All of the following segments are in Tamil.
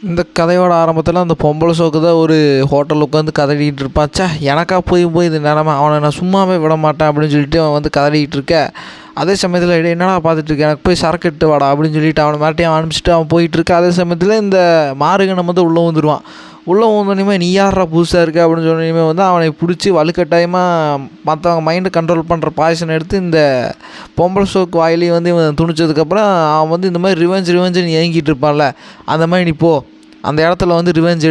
இந்த கதையோட ஆரம்பத்தில் அந்த பொம்பளை சோக்கு தான் ஒரு ஹோட்டல் உட்காந்து கதறிக்கிட்டு இருப்பான். ச்சே, எனக்கா போய் இந்த நிலமை, அவனை நான் சும்மாவே விட மாட்டேன் அப்படின்னு சொல்லிட்டு அவன் வந்து கதறிக்கிட்டு இருக்க. அதே சமயத்தில் என்னடா பார்த்துட்டு இருக்கேன், எனக்கு போய் சரக்கு எடுத்து வாடா அப்படின்னு சொல்லிட்டு அவனை மிரட்டி அவன் அனுப்பிச்சிட்டு அவன் போயிட்டு இருக்க. அதே சமயத்தில் இந்த மாறுகணம் வந்து உள்ளே வந்துடுவான். உள்ளே வந்தோடனே நீ யாரா புதுசாக இருக்க அப்படின்னு சொன்னோடனே வந்து அவனை பிடிச்சி வலுக்கட்டாயமாக மற்றவங்க மைண்டை கண்ட்ரோல் பண்ணுற பாய்சன் எடுத்து இந்த பொம்பளை சோக்கு வாயிலையும் வந்து இவன் துணிச்சதுக்கப்புறம் அவன் வந்து இந்த மாதிரி ரிவெஞ்சுன்னு ஏங்கிட்டு இருப்பான்ல, அந்த மாதிரி நீ போ, அந்த இடத்துல வந்து ரிவெஞ்ச்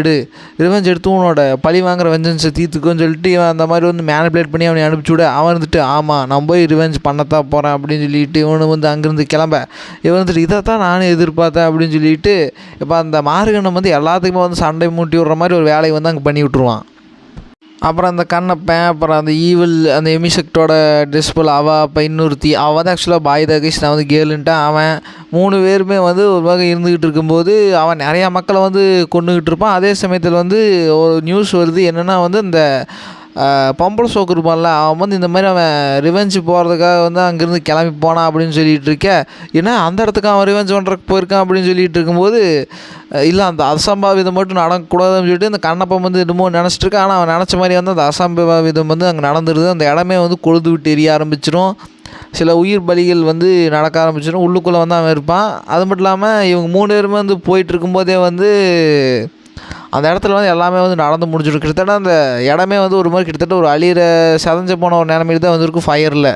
எடுத்து உன்னோட பழி வாங்குற வெஞ்சன்ஸை தீர்த்துக்குன்னு சொல்லிட்டு இவன் அந்த மாதிரி வந்து மேனிப்புலேட் பண்ணி அவனை அனுப்பிச்சி விட. அவன் இருந்துட்டு ஆமாம் நான் போய் ரிவெஞ்ச் பண்ணத்தான் போகிறேன் அப்படின்னு சொல்லிட்டு இவனு வந்து அங்கேருந்து கிளம்ப. இவன் வந்துட்டு இதைத்தான் நானும் எதிர்பார்த்தேன் அப்படின்னு சொல்லிட்டு இப்போ அந்த மாறுகண்ணம் வந்து எல்லாத்துக்குமே வந்து சண்டை மூட்டி விட்ற மாதிரி ஒரு வேலையை வந்து அங்கே பண்ணி விட்ருவான். அப்புறம் அந்த கண்ணப்பன், அப்புறம் அந்த ஈவில், அந்த எமிசெக்டோட டிஸ்பிள் அவள், அப்போ இன்னொருத்தி அவள் வந்து ஆக்சுவலாக பாய் தகேஷ், நான் வந்து கேர்ளுன்ட்டேன். அவன் 3 பேருமே வந்து ஒரு வகை இருந்துக்கிட்டு இருக்கும்போது அவன் நிறையா மக்களை வந்து கொண்டுக்கிட்டு இருப்பான். அதே சமயத்தில் வந்து ஒரு நியூஸ் வருது என்னென்னா வந்து இந்த பொம்பளை சோக்கு இருப்பான்ல, அவன் வந்து இந்த மாதிரி அவன் ரிவெஞ்சு போகிறதுக்காக வந்து அங்கேருந்து கிளம்பி போனான் அப்படின்னு சொல்லிகிட்டு இருக்க. ஏன்னா அந்த இடத்துக்கு அவன் ரிவெஞ்ச் பண்ணுறதுக்கு போயிருக்கான் அப்படின்னு சொல்லிகிட்டு இருக்கும்போது இல்லை அந்த அசம்பாவிதம் மட்டும் நடக்கக்கூடாதுன்னு சொல்லிட்டு இந்த கண்ணப்பன் வந்து என்னமோ நினச்சிட்டு இருக்கா. ஆனால் அவன் நினச்ச மாதிரி வந்து அந்த அசம்பாவிதம் வந்து அங்கே நடந்துருது. அந்த இடமே வந்து கொழுந்து விட்டு எரிய ஆரம்பிச்சிடும். சில உயிர் பலிகள் வந்து நடக்க ஆரம்பிச்சிடும். உள்ளுக்குள்ளே வந்து அவன் இருப்பான். அது மட்டும் இல்லாமல் இவங்க 3 பேருமே வந்து போயிட்டு இருக்கும்போதே வந்து அந்த இடத்துல வந்து எல்லாமே வந்து நடந்து முடிஞ்சிடும். கிட்டத்தட்ட அந்த இடமே வந்து ஒரு மாதிரி கிட்டத்தட்ட ஒரு அழியிற செதஞ்சு போன ஒரு நிலைமையில தான் வந்துருக்கும் ஃபயரில்.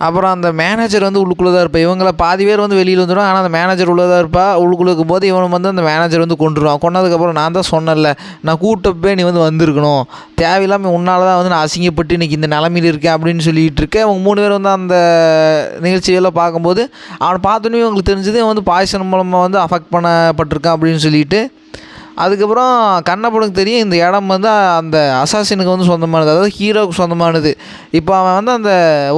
அப்புறம் அந்த மேனேஜர் வந்து உள்ளுக்குள்ளே தான் இருப்பாள். இவங்கள பாதி பேர் வந்து வெளியில் வந்துடும். ஆனால் அந்த மேனேஜர் உள்ளே தான் இருப்பாள். உள்ளுக்குள்ளே இருக்கும்போது இவனை வந்து அந்த மேனேஜர் வந்து கொண்டுருவான். கொண்டதுக்கப்புறம் நான் தான் சொன்னேன்ல, நான் கூட்டப்பே நீ வந்து வந்திருக்கணும், தேவையில்லாமல் உன்னால் தான் வந்து நான் அசிங்கப்பட்டு இன்றைக்கி இந்த நிலமையில் இருக்கேன் அப்படின்னு சொல்லிகிட்டு இருக்கேன். அவங்க 3 பேர் வந்து அந்த நிகழ்ச்சியெல்லாம் பார்க்கும்போது அவனை பார்த்தோன்னே இவங்களுக்கு தெரிஞ்சது இவன் வந்து பாய்சன் மூலமாக வந்து அஃபெக்ட் பண்ணப்பட்டிருக்கான் அப்படின்னு சொல்லிட்டு. அதுக்கப்புறம் கண்ணப்பனுக்கு தெரியும் இந்த இடம் வந்து அந்த அசாசினுக்கு வந்து சொந்தமானது, அதாவது ஹீரோவுக்கு சொந்தமானது. இப்போ அவன் வந்து அந்த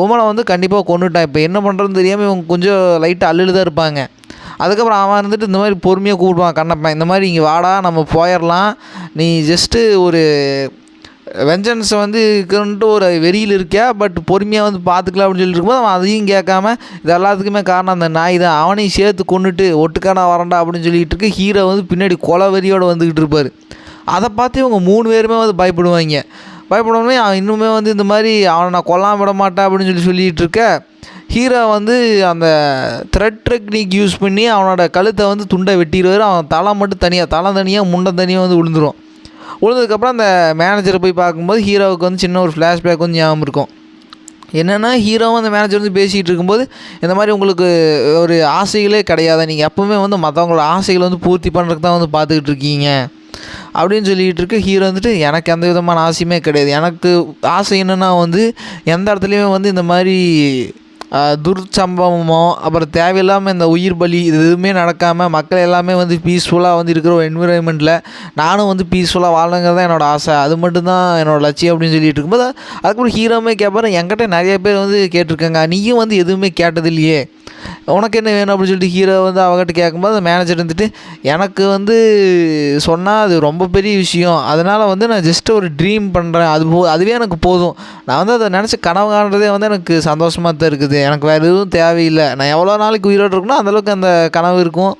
உமனை வந்து கண்டிப்பாக கொண்டுட்டான். இப்போ என்ன பண்ணுறதுன்னு தெரியாமல் இவங்க கொஞ்சம் லைட்டாக அள்ளில் தான் இருப்பாங்க. அதுக்கப்புறம் அவன் இருந்துட்டு இந்த மாதிரி பொறுமையாக கூப்பிடுவான் கண்ணப்பன், இந்த மாதிரி இங்கே வாடா நம்ம போயிடலாம், நீ ஜஸ்ட்டு ஒரு வெஞ்சன்ஸை வந்து இருக்குன்ட்டு ஒரு வெறியில் இருக்கியா, பட் பொறுமையாக வந்து பார்த்துக்கலாம் அப்படின்னு சொல்லிட்டு இருக்கும்போது அவன் அதையும் கேட்காம இது எல்லாத்துக்குமே காரணம் அந்த நாய் தான், அவனையும் சேர்த்து கொண்டுட்டு ஒட்டுக்கா நான் வரண்டா அப்படின்னு சொல்லிட்டு இருக்கு. ஹீரோ வந்து பின்னாடி கொலை வெறியோடு வந்துக்கிட்டு இருப்பார். அதை பார்த்து இவங்க 3 பேருமே வந்து பயப்படுவாங்க. அவன் இன்னுமே வந்து இந்த மாதிரி அவனை நான் கொல்லாமல் விட மாட்டேன் அப்படின்னு சொல்லிகிட்டு இருக்க. ஹீரோ வந்து அந்த த்ரெட் டெக்னிக் யூஸ் பண்ணி அவனோட கழுத்தை வந்து துண்டை வெட்டிடுவார். அவன் தலை மட்டும் தனியாக முண்டை தனியாக வந்து விழுந்ததுக்கப்புறம் அந்த மேனேஜரை போய் பார்க்கும்போது ஹீரோவுக்கு வந்து சின்ன ஒரு ஃப்ளாஷ்பேக் வந்து ஞாபகம் இருக்கும். என்னென்னா ஹீரோவும் அந்த மேனேஜர் வந்து பேசிகிட்டு இருக்கும்போது இந்த மாதிரி உங்களுக்கு ஒரு ஆசைகளே கிடையாது, நீங்கள் எப்போவுமே வந்து மற்றவங்களோட ஆசைகளை வந்து பூர்த்தி பண்ணுறதுக்கு தான் வந்து பார்த்துக்கிட்டு இருக்கீங்க அப்படின்னு சொல்லிகிட்டு இருக்கு. ஹீரோ வந்துட்டு எனக்கு எந்த விதமான ஆசையுமே கிடையாது, எனக்கு ஆசை என்னென்னா வந்து எந்த இடத்துலையுமே வந்து இந்த மாதிரி துர்ச்சம்பவமோ அப்புறம் தேவையில்லாமல் இந்த உயிர் பலி இது எதுவுமே நடக்காமல் மக்கள் எல்லாமே வந்து பீஸ்ஃபுல்லாக வந்து இருக்கிற ஒரு என்விரான்மெண்ட்டில் நானும் வந்து பீஸ்ஃபுல்லாக வாழணுங்கிறது தான் என்னோடய ஆசை, அது மட்டும்தான் என்னோடய லட்சியம் அப்படின்னு சொல்லிட்டு இருக்கும்போது அதுக்கப்புறம் ஹீரோமே கேட்பாரு, என்கிட்ட நிறைய பேர் வந்து கேட்டிருக்காங்க, நீயும் வந்து எதுவுமே கேட்டதில்லையே, உனக்கு என்ன வேணும் அப்படின்னு சொல்லிட்டு ஹீரோ வந்து அவங்ககிட்ட கேட்கும்போது அந்த மேனேஜர் வந்துட்டு எனக்கு வந்து சொன்னால் அது ரொம்ப பெரிய விஷயம், அதனால் வந்து நான் ஜஸ்ட்டு ஒரு ட்ரீம் பண்ணுறேன், அதுவே எனக்கு போதும், நான் வந்து அதை நினச்சி கனவு காண்றதே வந்து எனக்கு சந்தோஷமாக தான் இருக்குது, எனக்கு வேறு எதுவும் தேவையில்லை, நான் எவ்வளோ நாளைக்கு உயிரோடு இருக்கணும் அந்தளவுக்கு அந்த கனவு இருக்கும்,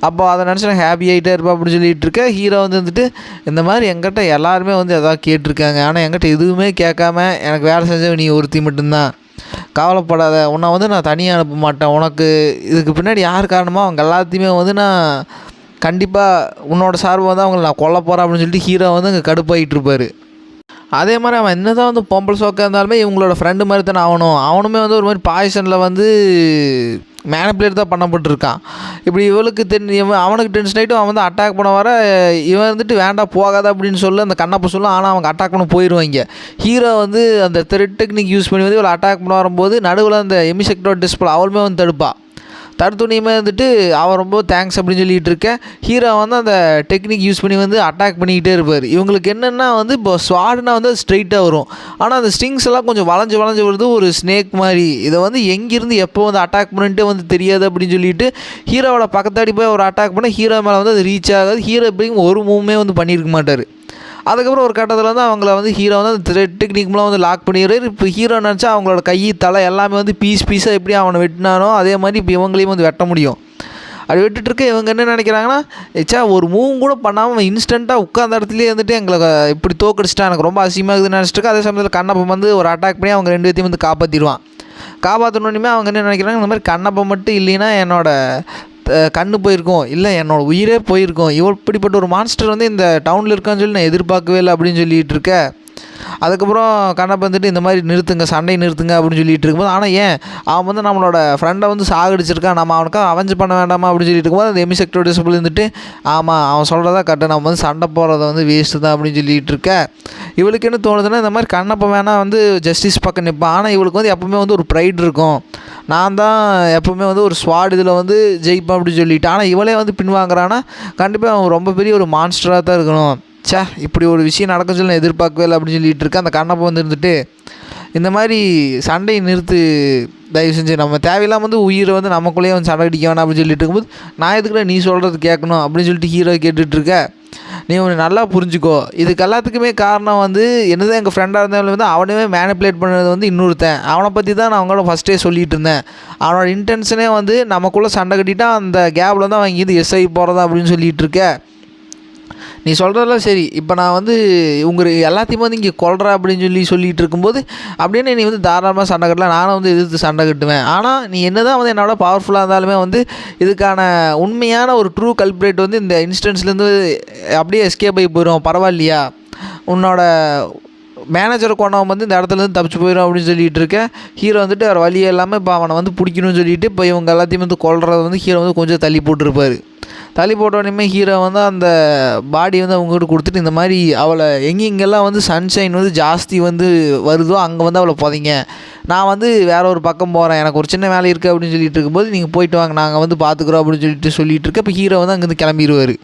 அப்போ அதை நினச்சி நான் ஹாப்பி ஆகிட்டே இருப்பேன் அப்படின்னு சொல்லிட்டு இருக்கேன். ஹீரோ வந்துட்டு இந்த மாதிரி என்கிட்ட எல்லாருமே வந்து எதாவது கேட்டிருக்காங்க, ஆனால் என்கிட்ட எதுவுமே கேட்காம எனக்கு வேலை செஞ்சவன் நீ ஒருத்தி மட்டும்தான், கவலைப்படாத, உன்னை வந்து நான் தனியாக அனுப்ப மாட்டேன், உனக்கு இதுக்கு பின்னாடி யார் காரணமோ அவங்க எல்லாத்தையுமே வந்து நான் கண்டிப்பாக உன்னோட சார்பு வந்து அவங்களை நான் கொல்ல போகிறேன் அப்படின்னு சொல்லிட்டு ஹீரோ வந்து அங்கே கடுப்பாகிட்டு இருப்பார். அதே மாதிரி அவன் என்ன தான் வந்து பொம்பளை சோக்காக இருந்தாலுமே இவங்களோட ஃப்ரெண்டு மாதிரி தானே அவனுமே வந்து ஒரு மாதிரி பாய்சனில் வந்து மேனிப்புலேட் தான் பண்ணப்பட்டிருக்கான். இப்படி இவளுக்கு அவனுக்கு டென்ஷன் ஆகிட்டு அவன் வந்து அட்டாக் பண்ண வர இவன் வந்துட்டு வேண்டாம் போகாத அப்படின்னு சொல்லி அந்த கண்ணப்ப சொல்லும், ஆனால் அவங்க அட்டாக் பண்ண போயிடுவாங்க. ஹீரோ வந்து அந்த த்ரெட் டெக்னிக் யூஸ் பண்ணி வந்து இவளை அட்டாக் பண்ண வரும்போது நடுவில் அந்த எமிசெக்டோட டிஸ்பிள் அவளுமே வந்து தடுத்துனியுமே வந்துட்டு அவன் ரொம்ப தேங்க்ஸ் அப்படின்னு சொல்லிகிட்டு இருக்கேன். ஹீரோ வந்து அந்த டெக்னிக் யூஸ் பண்ணி வந்து அட்டாக் பண்ணிக்கிட்டே இருப்பார். இவங்களுக்கு என்னென்னா வந்து இப்போ ஸ்வாடுனா வந்து ஸ்ட்ரெயிட்டாக வரும், ஆனால் அந்த ஸ்ட்ரிங்ஸ் எல்லாம் கொஞ்சம் வளைஞ்சு வருது, ஒரு ஸ்னேக் மாதிரி, இதை வந்து எங்கேருந்து எப்போ வந்து அட்டாக் பண்ணிட்டு வந்து தெரியாது அப்படின்னு சொல்லிட்டு ஹீரோவோட பக்கத்தாடி போய் ஒரு அட்டாக் பண்ண ஹீரோ மேலே வந்து அது ரீச் ஆகாது. ஹீரோ எப்படியும் ஒரு மூவ்மே வந்து பண்ணியிருக்க மாட்டார். அதுக்கப்புறம் ஒரு கட்டத்தில் வந்து அவங்கள வந்து ஹீரோ வந்து அந்த த்ரெட் டெக்னிக் மூலம் வந்து லாக் பண்ணிடுறாரு. இப்போ ஹீரோ நினச்சா அவங்களோட கை தலை எல்லாமே வந்து பீஸாக எப்படி அவனை வெட்டினானோ அதே மாதிரி இப்போ இவங்களையும் வந்து வெட்ட முடியும். அப்படி விட்டுட்டுருக்க இவங்க என்ன நினைக்கிறாங்கன்னா, ஒரு மூவும் கூட பண்ணாமல் இன்ஸ்டண்ட்டாக உட்காந்த இடத்துலேயே வந்துட்டு எங்களை இப்படி தோக்கடிச்சிட்டா எனக்கு ரொம்ப அசிங்கமாகுதுன்னு நினச்சிட்டு அதே சமயத்தில் கண்ணப்பன் வந்து ஒரு அட்டாக் பண்ணி அவங்க 2 பேத்தையும் வந்து காப்பாற்றிடுவான். காப்பாற்றணுன்னே அவங்க என்ன நினைக்கிறாங்க, இந்த மாதிரி கண்ணப்பன் மட்டும் இல்லைன்னா கண்ணு போயிருக்கும், இல்லை என்னோடய உயிரே போயிருக்கும், இப்படிப்பட்ட ஒரு மான்ஸ்டர் வந்து இந்த டவுனில் இருக்கான்னு சொல்லி நான் எதிர்பார்க்கவே இல்லை அப்படின்னு சொல்லிகிட்டு இருக்க. அதுக்கப்புறம் கண்ணப்பன் வந்துட்டு இந்த மாதிரி நிறுத்துங்க, சண்டை நிறுத்துங்க அப்படின்னு சொல்லிட்டு இருக்கும்போது, ஆனால் ஏன் அவன் வந்து நம்மளோட ஃப்ரெண்டை வந்து சாகடிச்சிருக்கான், நம்ம அவனுக்காக அவஞ்சு பண்ண வேண்டாமா அப்படின்னு சொல்லிட்டு இருக்கும்போது அந்த எமிசெக்டோ டிஸ்பிள் இருந்துட்டு ஆமாம் அவன் சொல்கிறதா கரெக்டாக நம்ம வந்து சண்டை போடுறத வந்து வேஸ்ட்டு தான் அப்படின்னு சொல்லிட்டு இருக்க. இவளுக்கு என்ன தோணுதுன்னா, இந்த மாதிரி கண்ணப்பன் வேணால் வந்து ஜஸ்டிஸ் பக்கம் நிற்பான், ஆனால் இவளுக்கு வந்து எப்போவுமே வந்து ஒரு ப்ரைட் இருக்கும், நான் தான் எப்போவுமே வந்து ஒரு ஸ்வாட் இதில் வந்து ஜெயிப்பேன் அப்படின்னு சொல்லிட்டு. ஆனால் இவளே வந்து பின்வாங்குறான்னா கண்டிப்பாக அவன் ரொம்ப பெரிய ஒரு மான்ஸ்டராக தான் இருக்கணும். இப்படி ஒரு விஷயம் நடக்க சொல்லி நான் எதிர்பார்க்கவே இல்லை அப்படின்னு சொல்லிட்டு இருக்கேன். அந்த கண்ணப்பன் வந்து இருந்துட்டு இந்த மாதிரி சண்டையை நிறுத்து தயவு செஞ்சு, நம்ம தேவையில்லாமல் வந்து உயிரை வந்து நமக்குள்ளேயே வந்து சண்டை அடிக்க வேணாம் அப்படின்னு சொல்லிட்டு இருக்கும்போது, நான் எதுக்குள்ள நீ சொல்கிறது கேட்கணும் அப்படின்னு சொல்லிட்டு ஹீரோ கேட்டுட்ருக்க. நீ ஒன்று நல்லா புரிஞ்சுக்கோ, இதுக்கு எல்லாத்துக்குமே காரணம் வந்து என்னதான் எங்கள் ஃப்ரெண்டாக இருந்தாலும் வந்து அவனையுமே மேனிப்புலேட் பண்ணுறது வந்து இன்னொருத்தன். அவனை பற்றி தான் நான் அவங்களோட ஃபஸ்ட்டே சொல்லிகிட்டு இருந்தேன். அவனோட இன்டென்ஷனே வந்து நமக்குள்ளே சண்டை கட்டிட்டா அந்த கேப்பில் தான் அவங்க இது எஸ்ஐ போகிறதா அப்படின்னு சொல்லிகிட்டு இருக்க. நீ சொல்கிறதெல்லாம் சரி, இப்போ நான் வந்து உங்களுக்கு எல்லாத்தையுமே வந்து இங்கே கொல்ற அப்படின்னு சொல்லிகிட்டு இருக்கும்போது அப்படின்னு நீ வந்து தாராளமாக சண்டை கட்டலாம், நானும் வந்து எதிர்த்து சண்டை கட்டுவேன். ஆனால் நீ என்ன தான் வந்து என்னோட பவர்ஃபுல்லாக இருந்தாலுமே வந்து இதுக்கான உண்மையான ஒரு ட்ரூ கல்ப்ரேட் வந்து இந்த இன்ஸ்டன்ஸ்லேருந்து அப்படியே எஸ்கேப் ஆகி போயிடும், பரவாயில்லையா, உன்னோட மேனேஜரை கொண்டவன் வந்து இந்த இடத்துலேருந்து தப்பிச்சு போயிடும் அப்படின்னு சொல்லிகிட்டு இருக்கேன். ஹீரோ வந்துட்டு வேறு வழியே இல்லாமல் இப்போ அவனை வந்து பிடிக்கணும்னு சொல்லிட்டு இப்போ இவங்க எல்லாத்தையும் வந்து கொல்றதை வந்து ஹீரோ வந்து கொஞ்சம் தள்ளி போட்டிருப்பார். தள்ளி போட்டோடனே ஹீரோ வந்து அந்த பாடி வந்து அவங்ககிட்ட கொடுத்துட்டு இந்த மாதிரி அவளை எங்கெங்கெல்லாம் வந்து சன்ஷைன் வந்து ஜாஸ்தி வந்து வருதோ அங்கே வந்து அவளை புதைங்க, நான் வந்து வேறு ஒரு பக்கம் போகிறேன், எனக்கு ஒரு சின்ன வேலை இருக்குது அப்படின்னு சொல்லிட்டு இருக்கும்போது நீங்கள் போயிட்டு வாங்க, நாங்கள் வந்து பார்த்துக்குறோம் அப்படின்னு சொல்லிட்டு இருக்க. இப்போ ஹீரோ வந்து அங்கேருந்து கிளம்பிடுவார்.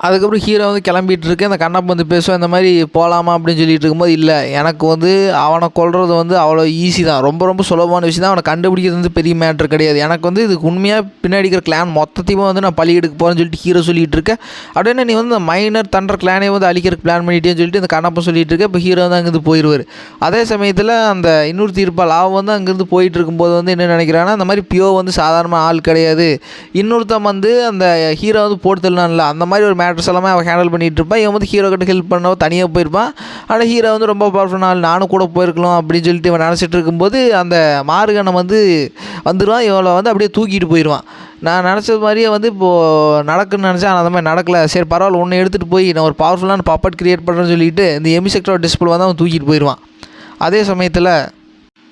அதுக்கப்புறம் ஹீரோ வந்து கிளம்பிட்டு இருக்கு. அந்த கண்ணப்பன் வந்து பேசுவேன் இந்த மாதிரி போகலாமா அப்படின்னு சொல்லிட்டு இருக்கும்போது, இல்லை எனக்கு வந்து அவனை கொல்றது வந்து அவ்வளோ ஈஸி தான், ரொம்ப ரொம்ப சுலபமான விஷயம் தான், அவனை கண்டுபிடிக்கிறது வந்து பெரிய மேட்ரு கிடையாது, எனக்கு வந்து இதுக்கு உண்மையாக பின்னாடி இருக்கிற கிளான் மொத்தத்தையும் வந்து நான் பழி எடுக்க போகிறேன்னு சொல்லிட்டு ஹீரோ சொல்லிட்டு இருக்கேன். அப்படின்னா நீ வந்து இந்த மைனர் தண்டர் கிளானே வந்து அழிக்கிறதுக்கு பிளான் பண்ணிட்டேன்னு சொல்லிட்டு இந்த கண்ணப்பன் சொல்லிட்டு இருக்க. இப்போ ஹீரோ வந்து அங்கேருந்து போயிடுவார். அதே சமயத்தில் அந்த இன்னொரு தீர்ப்பால் அவன் வந்து அங்கேருந்து போயிட்டு இருக்கும்போது வந்து என்ன நினைக்கிறான்னா, இந்த மாதிரி பியோ வந்து சாதாரண ஆள் கிடையாது, இன்னொருத்தன் வந்து அந்த ஹீரோ வந்து போட்டு தள்ளலாம்ல, அந்த மாதிரி ஒரு மேட்ரஸ் எல்லாமே அவன் ஹேண்டில் பண்ணிகிட்டு இருப்பான். இவன் வந்து ஹீரோ கிட்ட ஹெல்ப் பண்ண தனியாக போயிருப்பான். ஆனால் ஹீரோ வந்து ரொம்ப பவர்ஃபுல் ஆள், நானும் கூட போயிருக்கலாம் அப்படின்னு சொல்லிட்டு இவன் நினச்சிட்டு இருக்கும்போது அந்த மாறுகணம் வந்து வந்துடுவான். இவளை வந்து அப்படியே தூக்கிட்டு போயிடுவான். நான் நினச்சது மாதிரியே வந்து இப்போது நடக்குன்னு நினச்சேன், ஆனால் அந்த மாதிரி நடக்கலை. சரி பரவாயில்ல, ஒன்று எடுத்துகிட்டு போய் நான் ஒரு பவர்ஃபுல்லான பப்பட் கிரியேட் பண்ணுறேன்னு சொல்லிட்டு இந்த எமிசெக்டோ டிஸ்பிள் வந்து அவன் தூக்கிட்டு போயிடுவான். அதே சமயத்தில்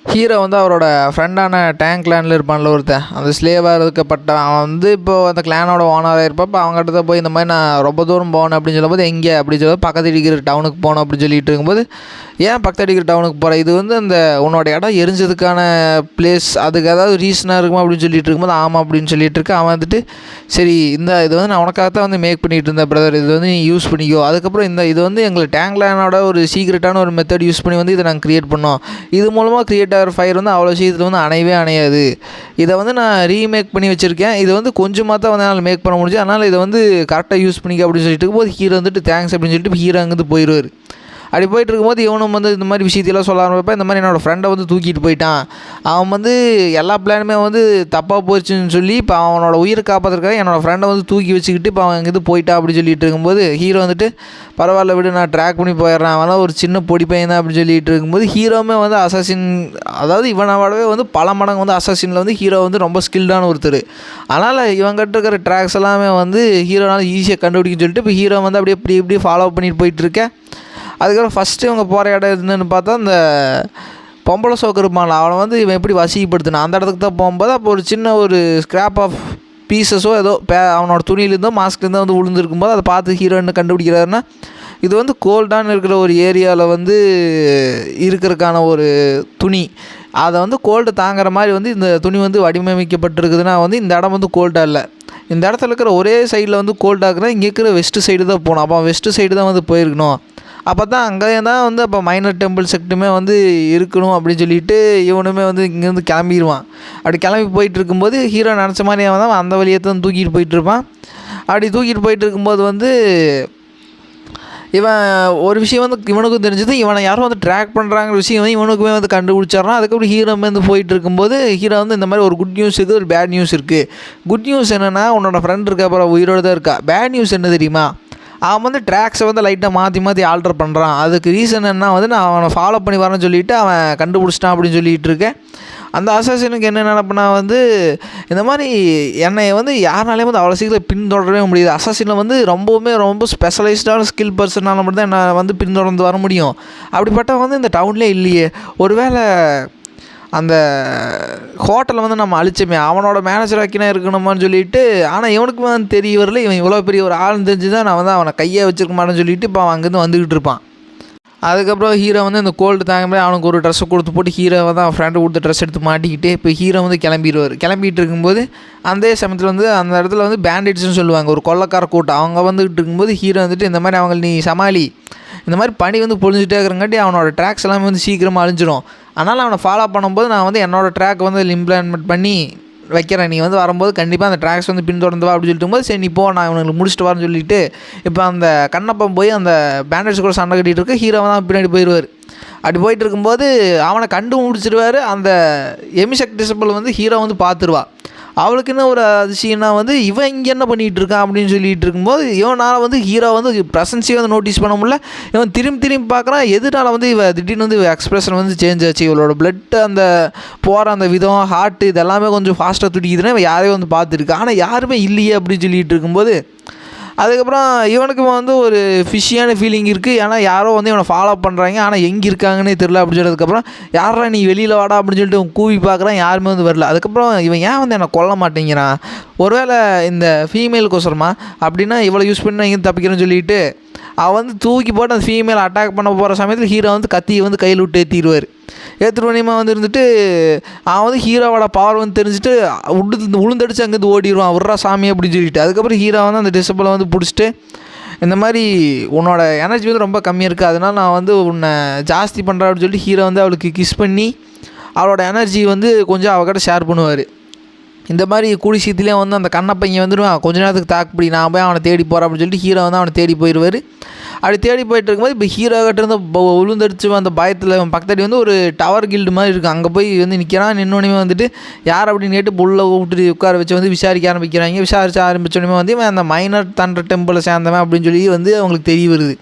ஹீரோ வந்து அவரோட ஃப்ரெண்டான டேங்க் கிளானில் இருப்பான்ல ஒருத்தன், அந்த ஸ்லேவாக இருக்கப்பட்ட அவன் வந்து இப்போது அந்த கிளானோட ஓனராக இருப்பான். இப்போ அவங்ககிட்ட தான் போய் இந்த மாதிரி நான் ரொம்ப தூரம் போகணும் அப்படின்னு சொல்லும்போது, எங்கே அப்படின்னு சொல்லி பக்கத்து அடிக்கிற டவுனுக்கு போகணும் அப்படின்னு சொல்லிட்டு இருக்கும்போது, ஏன் பக்கத்து அடிக்கிற டவுனுக்கு போகிறேன், இது வந்து அந்த உன்னோட இடம் எரிஞ்சதுக்கான பிளேஸ், அதுக்கு ஏதாவது ரீசனாக இருக்குமா அப்படின்னு சொல்லிட்டு இருக்கும்போது, ஆமாம் அப்படின்னு சொல்லிட்டு இருக்கு. அவன் வந்துட்டு சரி இது வந்து நான் உனக்காக தான் வந்து மேக் பண்ணிகிட்டு இருந்தேன் பிரதர், இது வந்து நீ யூஸ் பண்ணிக்கோ. அதுக்கப்புறம் இது வந்து எங்களுக்கு டேங்க் கிளானோட ஒரு சீக்ரெட்டான ஒரு மெத்தட் யூஸ் பண்ணி வந்து இதை நாங்கள் க்ரியேட் பண்ணோம், இது மூலமாக க்ரியேட் ஆகிற ஃபயர் வந்து அவ்வளோ சீக்கிரத்தில் வந்து அணையாது, இதை வந்து நான் ரீமேக் பண்ணி வச்சுருக்கேன், இது வந்து கொஞ்சமாக தான் வந்து என்னால் மேக் பண்ண முடிஞ்சு, அதனால் இதை வந்து கரெக்டாக யூஸ் பண்ணிக்க அப்படின்னு சொல்லிட்டு இருக்கும்போது ஹீரோ வந்துட்டு தேங்க்ஸ் அப்படின்னு சொல்லிட்டு ஹீரோ அங்கேருந்து போயிடுவார். அப்படி போயிட்டு இருக்கும்போது இவனும் வந்து இந்த மாதிரி விஷயத்தையெல்லாம் சொல்ல ஆரம்பிப்பேன். இந்த மாதிரி என்னோடய ஃப்ரெண்டை வந்து தூக்கிட்டு போயிட்டான், அவன் வந்து எல்லா பிளானுமே வந்து தப்பாக போச்சுன்னு சொல்லி இப்போ அவனோட உயிரை காப்பாற்றுறதுக்காக என்னோடய ஃப்ரெண்டை வந்து தூக்கி வச்சுக்கிட்டு இப்போ அவன் அங்கேருந்து போயிட்டான் அப்படின்னு சொல்லிட்டு இருக்கும்போது ஹீரோ வந்துட்டு பரவாயில்ல விடு, நான் ட்ராக் பண்ணி போயிடுறேன், அவன் ஒரு சின்ன பொடி பையன் தான் அப்படின்னு சொல்லிட்டு இருக்கும்போது ஹீரோவுமே வந்து அசாசின், அதாவது இவனோடவே வந்து பல மடங்கு வந்து அசாசினில் வந்து ஹீரோ வந்து ரொம்ப ஸ்கில்டான ஒருத்தர், அதனால் இவங்ககிட்ட இருக்கிற ட்ராக்ஸ் எல்லாமே வந்து ஹீரோனால ஈஸியாக கண்டுபிடிக்குன்னு சொல்லிட்டு இப்போ ஹீரோ வந்து அப்படியே இப்படி ஃபாலோ பண்ணிட்டு போயிட்டுருக்கேன். அதுக்கப்புறம் ஃபஸ்ட்டு இவங்க போகிற இடம் எதுன்னு பார்த்தா அந்த பொம்பளை சோக்கு இருப்பான்ல, அவனை வந்து இவன் எப்படி வசீகப்படுத்தினான் அந்த இடத்துக்கு தான் போகும்போது அப்போ ஒரு சின்ன ஒரு ஸ்க்ராப் ஆஃப் பீசஸோ ஏதோ அவனோட துணியிலேருந்தோ மாஸ்க்லேருந்தோ வந்து விழுந்துருக்கும்போது அதை பார்த்து ஹீரோன்னு கண்டுபிடிக்கிறாருன்னா, இது வந்து கோல்டான இருக்கிற ஒரு ஏரியாவில் வந்து இருக்கிறதுக்கான ஒரு துணி, அதை வந்து கோல்டு தாங்குற மாதிரி வந்து இந்த துணி வந்து வடிவமைக்கப்பட்டிருக்குதுன்னா வந்து இந்த இடம் வந்து கோல்டாக இல்லை, இந்த இடத்துல இருக்கிற ஒரே சைடில் வந்து கோல்டாகுனா இங்கே இருக்கிற வெஸ்ட்டு சைடு தான் போகணும், அப்போ வெஸ்ட்டு சைடு தான் வந்து போயிருக்கணும், அப்போ தான் அங்கே தான் வந்து அப்போ மைனர் டெம்பிள் செக்ட்டுமே வந்து இருக்கணும் அப்படின்னு சொல்லிட்டு இவனுமே வந்து இங்கேருந்து கிளம்பிடுவான். அப்படி கிளம்பி போயிட்டு இருக்கும்போது ஹீரோ நினச்ச மாதிரி அவன் தான் அந்த வழியை தான் தூக்கிட்டு போயிட்டுருப்பான். அப்படி தூக்கிட்டு போயிட்டு இருக்கும்போது வந்து இவன் ஒரு விஷயம் வந்து இவனுக்கும் தெரிஞ்சது, இவனை யாரும் வந்து ட்ராக் பண்ணுறாங்கிற விஷயம் வந்து இவனுக்குமே வந்து கண்டுபிடிச்சாரான். அதுக்கப்புறம் ஹீரோ வந்து போயிட்டு இருக்கும்போது ஹீரோ வந்து இந்த மாதிரி ஒரு குட் நியூஸ் இருக்குது, ஒரு பேட் நியூஸ் இருக்குது. குட் நியூஸ் என்னென்னா உன்னோட ஃப்ரெண்ட் இருக்க அப்புறம் உயிரோடு தான் இருக்கா. பேட் நியூஸ் என்ன தெரியுமா, அவன் வந்து ட்ராக்ஸை வந்து லைட்டாக மாற்றி மாற்றி ஆல்டர் பண்ணுறான். அதுக்கு ரீசன் என்ன வந்து நான் அவனை ஃபாலோ பண்ணி வரேன்னு சொல்லிவிட்டு அவன் கண்டுபிடிச்சிட்டான் அப்படின்னு சொல்லிகிட்டு இருக்கேன். அந்த அசாசினுக்கு என்ன நினப்புனா வந்து இந்த மாதிரி என்னை வந்து யாருனாலையும் வந்து அவ்வளோ சீக்கிரம் பின்தொடரவே முடியாது. அசாசினில் வந்து ரொம்ப ஸ்பெஷலைஸ்டான ஸ்கில் பர்சனால் மட்டும் தான் என்னை வந்து பின்தொடர்ந்து வர முடியும். அப்படிப்பட்ட வந்து இந்த டவுன்லேயே இல்லையே. ஒருவேளை அந்த ஹோட்டலை வந்து நம்ம அழிச்சோமே அவனோட மேனேஜர் ஆக்கினா இருக்கணுமான்னு சொல்லிட்டு, ஆனால் இவனுக்கு வந்து தெரிய வரல இவன் இவ்வளோ பெரிய ஒரு ஆள்னு தெரிஞ்சு தான் நான் வந்து அவனை கையை வச்சுருக்க மாட்டேன்னு சொல்லிட்டு இப்போ அவன் அங்கேருந்து வந்துக்கிட்டு இருப்பான். அதுக்கப்புறம் ஹீரோ வந்து இந்த கோல்டு தாங்க மாதிரி அவனுக்கு ஒரு ட்ரெஸ்ஸை கொடுத்து போட்டு ஹீரோவை தான் அவன் ஃப்ரெண்டு கொடுத்த ட்ரெஸ் எடுத்து மாட்டிக்கிட்டு இப்போ ஹீரோ வந்து கிளம்பிட்டு இருக்கும்போது அந்த சமயத்தில் வந்து அந்த இடத்துல வந்து பேண்டிட்ஸ்னு சொல்லுவாங்க, ஒரு கொள்ளைக்கார கூட்டம். அவங்க வந்துக்கிட்டு இருக்கும்போது ஹீரோ வந்துட்டு இந்த மாதிரி அவங்க நீ சமாளி, இந்த மாதிரி பனி வந்து பொழிஞ்சிட்டே இருக்கிறங்காட்டி அவனோட ட்ராக்ஸ் எல்லாமே வந்து சீக்கிரமாக அழிஞ்சிடும். அதனால் அவனை ஃபாலோ பண்ணும்போது நான் வந்து என்னோடய ட்ராக் வந்து இம்ப்ளிமெண்ட் பண்ணி வைக்கிறேன், நீ வந்து வரும்போது கண்டிப்பாக அந்த ட்ராக்ஸ் வந்து பின்தொடர்ந்து வா அப்படின்னு சொல்லிட்டு போது சரி நீ போ நான் இவனுக்கு முடிச்சுட்டு வரேன்னு சொல்லிட்டு இப்போ அந்த கண்ணப்பன் போய் அந்த பேண்டேஜ் கூட சண்டை கட்டிகிட்டு இருக்க ஹீரோவை தான் பின்னாடி போயிடுவார். அப்படி போயிட்டு இருக்கும்போது அவனை முடிச்சிடுவார். அந்த எமிசெக் டிசபிள் வந்து ஹீரோ வந்து பார்த்துருவா. அவளுக்கு என்ன ஒரு அதிசயம்னா வந்து இவன் இங்கே என்ன பண்ணிகிட்டு இருக்கான் அப்படின்னு சொல்லிட்டு இருக்கும்போது இவனால் வந்து ஹீரோ வந்து ப்ரெசன்ஸே வந்து நோட்டீஸ் பண்ண முடியல. இவன் திரும்பி பார்க்குறான், எதுனால வந்து இவன் திடீர்னு வந்து எக்ஸ்பிரஷன் வந்து சேஞ்ச் ஆச்சு, இவளோட பிளட்டு அந்த போகிற அந்த விதம் ஹார்ட்டு இதெல்லாமே கொஞ்சம் ஃபாஸ்ட்டாக துடிக்குதுன்னா இவன் யாரையும் வந்து பார்த்துருக்கு, ஆனால் யாருமே இல்லையே அப்படின்னு சொல்லிட்டு இருக்கும்போது அதுக்கப்புறம் இவனுக்கு வந்து ஒரு ஃபிஷியான ஃபீலிங் இருக்குது. ஏன்னா யாரோ வந்து இவனை ஃபாலோ பண்ணுறாங்க, ஆனால் எங்கே இருக்காங்கன்னே தெரில அப்படின்னு சொன்னதுக்கப்புறம் யாரா நீ வெளியில் வாடா அப்படின்னு சொல்லிட்டு அவன் கூவி பார்க்குறான், யாருமே வந்து வரல. அதுக்கப்புறம் இவன் ஏன் வந்து என்னை கொல்ல மாட்டேங்கிறான், ஒருவேளை இந்த ஃபீமேலுக்கோசரமா அப்படின்னா இவ்வளோ யூஸ் பண்ணி நான் இங்கே தப்பிக்கிறேன்னு சொல்லிட்டு அவன் வந்து தூக்கி போட்டு அந்த ஃபீமேல் அட்டாக் பண்ண போகிற சமயத்தில் ஹீரோ வந்து கத்தியை வந்து கையில் விட்டு ஏற்றிடுவார். ஏற்றுருவனியமாக வந்து இருந்துட்டு அவன் வந்து ஹீரோவோட பவர் வந்து தெரிஞ்சுட்டு உளுந்தடிச்சு அங்கேருந்து ஓடிடுவான், விட்றா சாமி அப்படின்னு சொல்லிட்டு. அதுக்கப்புறம் ஹீரோ வந்து அந்த டிசபிளை வந்து பிடிச்சிட்டு இந்த மாதிரி உன்னோட எனர்ஜி வந்து ரொம்ப கம்மியாக இருக்குது, அதனால் நான் வந்து உன்னை ஜாஸ்தி பண்ணுறேன் அப்படின்னு சொல்லிட்டு ஹீரோ வந்து அவளுக்கு கிஸ் பண்ணி அவளோட எனர்ஜி வந்து கொஞ்சம் அவகிட்ட ஷேர் பண்ணுவார். இந்த மாதிரி கூடி சீத்துலேயே வந்து அந்த கண்ணப்பையன் வந்துடுவான், கொஞ்ச நேரத்துக்கு தாக்குப்படி நான் போய் அவனை தேடி போகிறேன் அப்படின்னு சொல்லிட்டு ஹீரோ வந்து அவனை தேடி போயிடுவார். அப்படி தேடி போயிட்டு இருக்கும்போது இப்போ ஹீரோ கிட்ட இருந்து உளுந்தடிச்சு அந்த பயத்தில் பக்கத்தாடி வந்து ஒரு டவர் கில்டு மாதிரி இருக்குது, அங்கே போய் வந்து நிற்கிறான். நின்னோடனே வந்துட்டு யார் அப்படின்னு கேட்டு புல்லை விட்டு உட்கார வச்சு வந்து விசாரிக்க ஆரம்பிக்கிறாங்க. விசாரிச்சு ஆரம்பிச்சோடனே வந்து இவன் அந்த மைனர் தண்டர் டெம்பிளை சேர்ந்தவன் அப்படின்னு சொல்லி வந்து அவங்களுக்கு தெரிய வருது.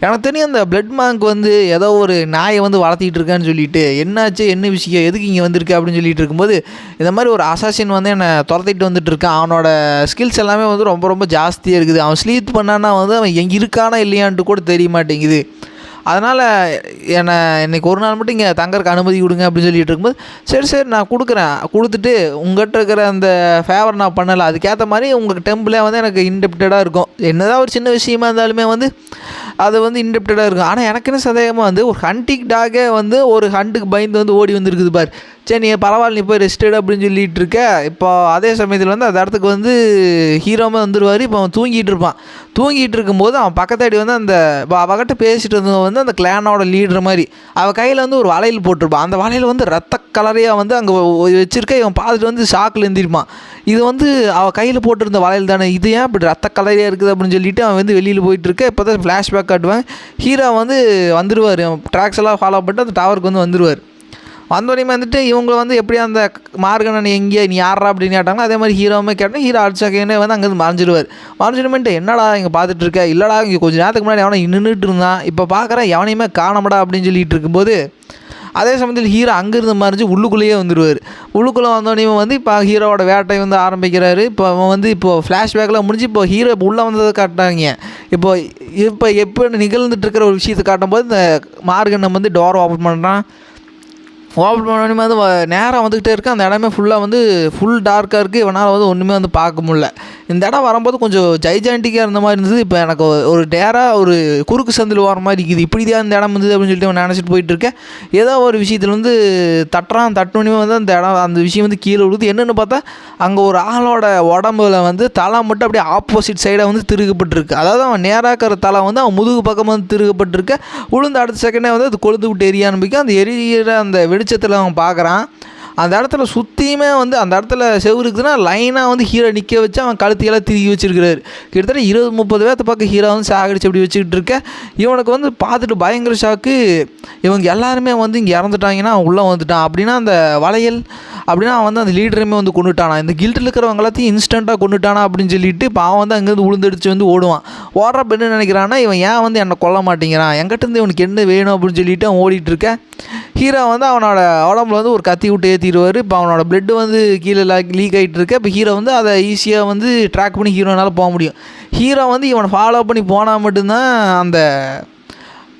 எனக்கு தெரியும் அந்த பிளட் மாங்க் வந்து ஏதோ ஒரு நாயை வந்து வளர்த்திட்டு இருக்கான்னு சொல்லிட்டு என்னாச்சு என்ன விஷயம் எதுக்கு இங்கே வந்திருக்கு அப்படின்னு சொல்லிட்டு இருக்கும்போது இந்த மாதிரி ஒரு அசாசின் வந்து என்னை துரத்திட்டு வந்துட்டு இருக்கான், அவனோட ஸ்கில்ஸ் எல்லாமே வந்து ரொம்ப ஜாஸ்தியாக இருக்குது, அவன் ஸ்லீப் பண்ணான்னா வந்து அவன் எங்கே இருக்கானா இல்லையான்ட்டு கூட தெரிய மாட்டேங்குது, அதனால் என்னைக்கு ஒரு நாள் மட்டும் இங்கே தங்கறக்கு அனுமதி கொடுங்க அப்படின்னு சொல்லிட்டு இருக்கும்போது சரி நான் கொடுத்துட்டு உங்கள்கிட்ட இருக்கிற அந்த ஃபேவர் நான் பண்ணலை, அதுக்கேற்ற மாதிரி உங்கள் டெம்பிளே வந்து எனக்கு இன்டெப்டடாக இருக்கும், என்னதான் ஒரு சின்ன விஷயமா இருந்தாலுமே வந்து அது வந்து இன்டெப்டடாக இருக்கும். ஆனால் எனக்கு என்ன சந்தேகமாக வந்து ஒரு ஹண்டிங் டாகே வந்து ஒரு ஹண்டுக்கு பயந்து வந்து ஓடி வந்துருக்குது பார், சரி நீ பரவாயில்ல நீ போய் ரெஸ்டட் அப்படின்னு சொல்லிட்டு இருக்க. இப்போ அதே சமயத்தில் வந்து அந்த இடத்துக்கு வந்து ஹீரோமே வந்துடுவார். இப்போ அவன் தூங்கிட்டு இருக்கும்போது அவன் பக்கத்தாடி வந்து அந்த அவகிட்ட பேசிட்டு இருந்தவங்க வந்து அந்த கிளானோட லீடர் மாதிரி அவள் கையில் வந்து ஒரு வளையல் போட்டிருப்பான், அந்த வளையல் வந்து ரத்த கலரையாக வந்து அங்கே வச்சுருக்க. இவன் பார்த்துட்டு வந்து ஷாக்கில் எழுந்திருப்பான், இது வந்து அவள் கையில் போட்டிருந்த வளையல் தானே, இது ஏன் இப்படி ரத்த கலரையாக இருக்குது அப்படின்னு சொல்லிட்டு அவன் வந்து வெளியில் போயிட்டுருக்க. இப்போ தான் ஃப்ளாஷ்பேக் காட்டுவாங்க, ஹீரோ வந்து வந்துடுவார், ட்ராக்ஸ் எல்லாம் ஃபாலோ பண்ணிட்டு அந்த டவருக்கு வந்து வந்துடுவார். வந்தோடனே வந்துட்டு இவங்க வந்து எப்படி அந்த மார்கனன் எங்கே நீ யாரா அப்படின்னு கேட்டாங்களோ அதே மாதிரி ஹீரோவுமே கேட்டேன். ஹீரோ அடிச்சாக்கே வந்து அங்கேருந்து மறைஞ்சிடுமென்ட்டு என்னடா இங்கே பார்த்துட்டு இருக்க, இல்லைடா இங்கே கொஞ்சம் நேரத்துக்கு முன்னாடி எவனை நின்றுட்டு இருந்தான், இப்போ பார்க்குறேன் எவனையுமே காணப்படா அப்படின்னு சொல்லிட்டு இருக்கும்போது அதே சமயத்தில் ஹீரோ அங்கேருந்து மறைஞ்சு உள்ளுக்குள்ளேயே வந்துடுவார். உள்ளுக்குள்ளே வந்தோடனே வந்து இப்போ ஹீரோவோட வேட்டை வந்து ஆரம்பிக்கிறாரு. இப்போ அவன் வந்து இப்போது ஃப்ளாஷ்பேக்கில் முடிஞ்சு இப்போ ஹீரோ இப்போ உள்ளே வந்ததை காட்டாங்க. இப்போ நிகழ்ந்துட்டு இருக்கிற ஒரு விஷயத்தை காட்டும்போது இந்த மார்கன் வந்து டோரை ஓப்பன் பண்ணுறான். ஓப்பன் பண்ணி வந்து நேராக வந்துக்கிட்டே இருக்குது, அந்த இடமே ஃபுல்லாக வந்து ஃபுல் டார்க்காக இருக்குது, இவனால் வந்து ஒன்றுமே வந்து பார்க்க முடியல. இந்த இடம் வரும்போது கொஞ்சம் ஜைஜாண்டிக்காக இருந்த மாதிரி இருந்தது, இப்போ எனக்கு ஒரு டேராக ஒரு குறுக்கு சந்தில் வர மாதிரி இருக்குது, இப்படி தான் இந்த இடம் இருந்தது அப்படின்னு சொல்லிட்டு அவன் நினச்சிட்டு போயிட்டுருக்கேன். ஏதோ ஒரு விஷயத்தில் வந்து தட்டுனே வந்து அந்த இடம் அந்த விஷயம் வந்து கீழே விழுது. என்னென்னு பார்த்தா அங்கே ஒரு ஆளோட உடம்புல வந்து தலை மட்டும் அப்படியே ஆப்போசிட் சைடாக வந்து திருகப்பட்டிருக்கு, அதாவது அவன் நேராக இருக்கிற தலை வந்து அவன் முதுகு பக்கம் வந்து திருகப்பட்டிருக்க. உளுந்து அடுத்த செகண்டே வந்து அது கொழுந்து விட்டு எரிய ஆரம்பிக்கும். அந்த எரியிற அந்த வெளிச்சத்தில் அவன் பார்க்குறான், அந்த இடத்துல சுற்றியுமே வந்து அந்த இடத்துல செவுரு இருக்குதுன்னா லைனாக வந்து ஹீரோ நிற்க வச்சு அவன் கழுத்தையெல்லாம் திருகி வச்சுருக்கிறாரு. கிட்டத்தட்ட 20-30 பேர்த்த பக்கம் ஹீரோ வந்து சாகடிச்சு அப்படி வச்சுக்கிட்டு இருக்க. இவனுக்கு வந்து பார்த்துட்டு பயங்கர ஷாக்கு. இவங்க எல்லாருமே வந்து இங்கே இறந்துட்டாங்கன்னா அவன் உள்ளே வந்துட்டான் அப்படின்னா அந்த வளையல் அப்படின்னா அவன் வந்து அந்த லீடருமே வந்து கொண்டுட்டானா, இந்த கில்ட்டில் இருக்கிறவங்க எல்லாத்தையும் இன்ஸ்டண்ட்டாக கொண்டுட்டானா அப்படின்னு சொல்லிட்டு இப்போ அவன் வந்து அங்கேருந்து உளுந்தடிச்சு வந்து ஓடுவான். ஓடுறப்ப என்ன நினைக்கிறான்னா, இவன் ஏன் வந்து என்னை கொல்ல மாட்டேங்கிறான், என்கிட்டருந்து இவனுக்கு என்ன வேணும் அப்படின்னு சொல்லிட்டு அவன் ஓடிட்டுருக்க. ஹீரோ வந்து அவனோட உடம்புல வந்து ஒரு கத்தி விட்டு ஏற்றிடுவார். இப்போ அவனோட பிளட்டு வந்து கீழே லீக் ஆகிட்டு இருக்க. இப்போ ஹீரோ வந்து அதை ஈஸியாக வந்து ட்ராக் பண்ணி ஹீரோனால் போக முடியும். ஹீரோ வந்து இவனை ஃபாலோ பண்ணி போனால் மட்டும்தான் அந்த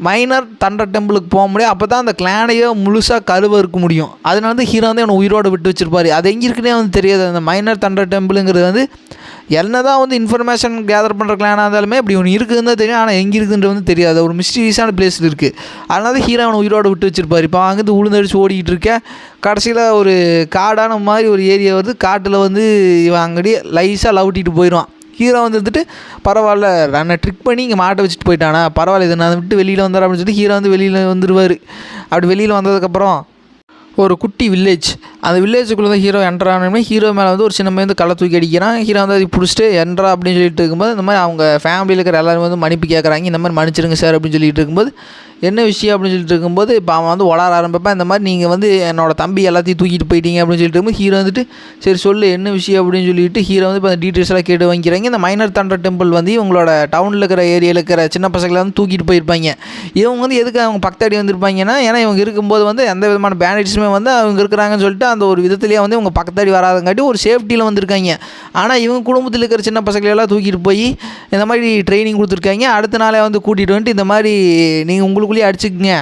மைனர் தண்டர் டெம்பிளுக்கு போக முடியும். அப்போ தான் அந்த கிளானையோ முழுசாக கருவ இருக்க முடியும். அதனால வந்து ஹீரோ வந்து அவனை உயிரோடு விட்டு வச்சுருப்பார். அது எங்கே இருக்குன்னே வந்து தெரியாது. அந்த மைனர் தண்டர் டெம்பிளுங்கிறது வந்து என்ன தான் வந்து இன்ஃபர்மேஷன் கேதர் பண்ணுற கிளானாக இருந்தாலுமே இப்படி ஒன்று இருக்குதுன்னு தான் தெரியும். ஆனால் எங்கே இருக்குன்றது வந்து தெரியாது. ஒரு மிஸ்டீரியஸான பிளேஸில் இருக்குது. அதனால தான் ஹீரோ அவனை உயிரோடு விட்டு வச்சுருப்பார். இப்போ அங்கேருந்து உளுந்தடிச்சு ஓடிக்கிட்டு இருக்கேன். கடைசியில் ஒரு காடான மாதிரி ஒரு ஏரியா வருது. காட்டில் வந்து இவன் அங்கேயே லைஸாக லவுட்டிட்டு போயிடுவான். ஹீரோ வந்துட்டு பரவாயில்ல நான் ட்ரிக் பண்ணி இங்கே மாட்டை வச்சுட்டு போயிட்டானா, பரவாயில்ல இதை நான் விட்டு வெளியில் வந்தார் அப்படின்னு சொல்லிட்டு ஹீரோ வந்து வெளியில் வந்துடுவார். அப்படி வெளியில் வந்ததுக்கப்புறம் ஒரு குட்டி வில்லேஜ், அந்த வில்லேஜுக்குள்ளே தான் ஹீரோ என்ட்ரு ஆனோடனே ஹீரோ மேலே வந்து ஒரு சின்ன வந்து களை தூக்கி அடிக்கிறான். ஹீரோ வந்து அதை பிடிச்சிட்டு என்ட்ரா அப்படின்னு சொல்லிட்டு இருக்கும்போது இந்த மாதிரி அவங்க ஃபேமிலியில் இருக்கிற எல்லோரும் வந்து மன்னிப்பு கேட்குறாங்க. இந்த மாதிரி மன்னிச்சிருங்க சார் அப்படின்னு சொல்லிட்டு இருக்கும்போது என்ன விஷயம் அப்படின்னு சொல்லிட்டு இருக்கும்போது இப்போ அவன் வந்து உளர ஆரம்பிப்பான். இந்த மாதிரி நீங்கள் வந்து என்னோடய தம்பி எல்லாத்தையும் தூக்கிட்டு போயிட்டீங்க அப்படின்னு சொல்லிட்டு இருக்கும்போது ஹீரோ வந்துட்டு சரி சொல்லு என்ன விஷயம் அப்படின்னு சொல்லிட்டு ஹீரோ வந்து இப்போ அந்த டீட்டெயில்ஸ் எல்லாம் கேட்டு வாங்கிக்கிறாங்க. இந்த மைனர் தண்டர் டெம்பிள் வந்து இவங்களோட டவுனில் இருக்கிற ஏரியாவில் இருக்கிற சின்ன பசங்களை வந்து தூக்கிட்டு போயிருப்பாங்க. இவங்க வந்து எதுக்கு அவங்க பக்கத்தாடி வந்திருப்பாங்கன்னா, ஏன்னா இவங்க இருக்கும்போது வந்து எந்த விதமான பேண்டேஜ்ஸுமே வந்து அவங்க இருக்கிறாங்கன்னு சொல்லிட்டு அந்த ஒரு விதத்துலேயே வந்து இவங்க பக்கத்தாடி வராதங்காட்டி ஒரு சேஃப்டியில் வந்திருக்காங்க. ஆனால் இவங்க குடும்பத்தில் இருக்கிற சின்ன பசங்களெல்லாம் தூக்கிட்டு போய் இந்த மாதிரி ட்ரைனிங் கொடுத்துருக்காங்க. அடுத்த நாளே வந்து கூட்டிகிட்டு வந்துட்டு இந்த மாதிரி நீங்கள் உங்களுக்குள்ளேயே அடிச்சுக்கங்க,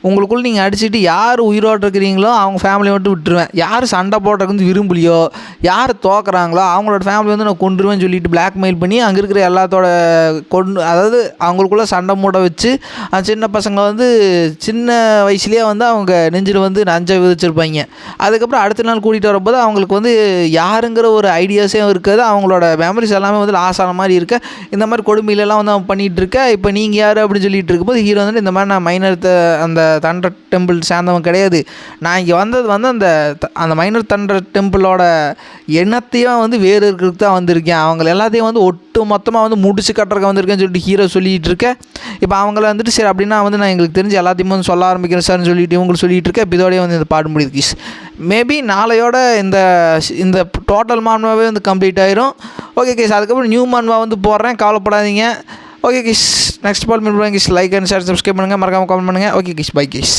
உங்களுக்குள்ளே நீங்கள் அடிச்சுட்டு யார் உயிரோடு இருக்கிறீங்களோ அவங்க ஃபேமிலியை மட்டும் விட்டுருவேன், யார் சண்டை போடுறதுக்கு வந்து விரும்பலையோ யார் தோக்குறாங்களோ அவங்களோட ஃபேமிலி வந்து நான் கொண்டுருவேன்னு சொல்லிட்டு பிளாக்மெயில் பண்ணி அங்கே இருக்கிற எல்லாத்தோட அதாவது அவங்களுக்குள்ளே சண்டை மூட வச்சு அந்த சின்ன பசங்களை வந்து சின்ன வயசுலேயே வந்து அவங்க நெஞ்சில் வந்து நஞ்சை விதிச்சிருப்பாங்க. அதுக்கப்புறம் அடுத்த நாள் கூட்டிகிட்டு வரும்போது அவங்களுக்கு வந்து யாருங்கிற ஒரு ஐடியாஸே இருக்காது. அவங்களோட மெமரிஸ் எல்லாமே வந்து லாஸ் ஆன மாதிரி இருக்க. இந்த மாதிரி கொடுமையிலலாம் வந்து அவன் பண்ணிகிட்டு இருக்க. இப்போ நீங்கள் யார் அப்படின்னு சொல்லிட்டு இருக்கும்போது ஹீரோ வந்து இந்த மாதிரி நான் மைனர் அந்த தண்டர் டெம்பிள் சேர்ந்தவன் கிடையாது, நான் இங்கே வந்தது வந்து அந்த மைனர் தண்டர் டெம்பிளோட எண்ணத்தையும் வந்து வேறு இருக்கிறதுக்கு தான் வந்திருக்கேன், அவங்கள எல்லாத்தையும் வந்து ஒட்டு மொத்தமாக வந்து முடிச்சு கட்டுறக்க வந்திருக்கேன்னு சொல்லிட்டு ஹீரோ சொல்லிகிட்டு இருக்கேன். இப்போ அவங்கள வந்துட்டு சரி அப்படின்னா வந்து நான் எங்களுக்கு தெரிஞ்சு எல்லாத்தையுமே வந்து சொல்ல ஆரம்பிக்கிறேன் சார்னு சொல்லிட்டு இவங்களுக்கு சொல்லிகிட்டு இருக்கேன். இப்போ இதோடய வந்து இந்த பாட்டு முடியுது கிஸ். மேபி நாளையோட இந்த டோட்டல் மான்வாவே வந்து கம்ப்ளீட் ஆயிரும். ஓகே கேஸ், அதுக்கப்புறம் நியூ மான்வா வந்து போடுறேன், கவலைப்படாதீங்க. ஓகே கிஸ், நெக்ஸ்ட் பால் மீட் பண்ணுங்க guys. Like and share subscribe பண்ணுங்கள், மறக்காமல் கமெண்ட் பண்ணுங்கள். Okay guys, bye kiss.